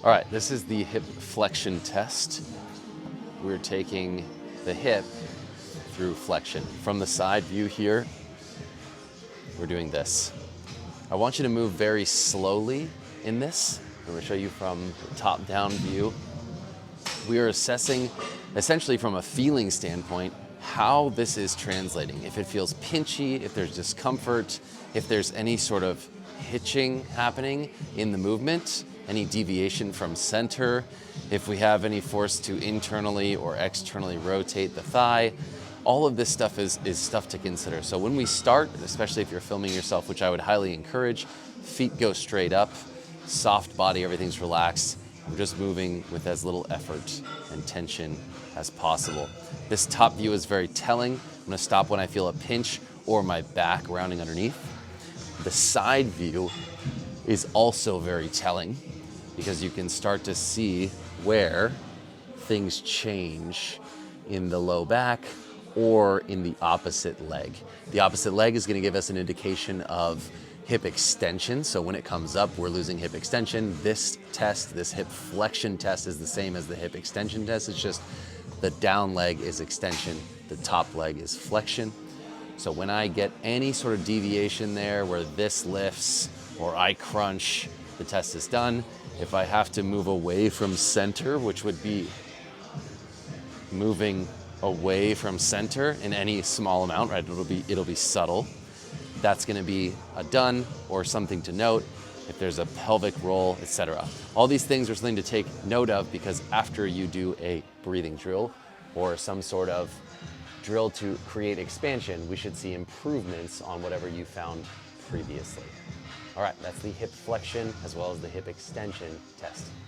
All right, this is the hip flexion test. We're taking the hip through flexion. From the side view here, we're doing this. I want you to move very slowly in this. I'm going to show you from the top-down view. We are assessing, essentially from a feeling standpoint, how this is translating. If it feels pinchy, if there's discomfort, if there's any sort of hitching happening in the movement, any deviation from center, if we have any force to internally or externally rotate the thigh. All of this stuff is stuff to consider. So when we start, especially if you're filming yourself, which I would highly encourage, feet go straight up, soft body, everything's relaxed. We're just moving with as little effort and tension as possible. This top view is very telling. I'm gonna stop when I feel a pinch or my back rounding underneath. The side view is also very telling because you can start to see where things change in the low back or in the opposite leg. The opposite leg is gonna give us an indication of hip extension. So when it comes up, we're losing hip extension. This test, this hip flexion test, is the same as the hip extension test. It's just the down leg is extension, the top leg is flexion. So when I get any sort of deviation there where this lifts or I crunch, the test is done. If I have to move away from center, which would be moving away from center in any small amount, right? It'll be subtle. That's gonna be a done or something to note if there's a pelvic roll, etc. All these things are something to take note of because after you do a breathing drill or some sort of drill to create expansion, we should see improvements on whatever you found previously. All right, that's the hip flexion as well as the hip extension test.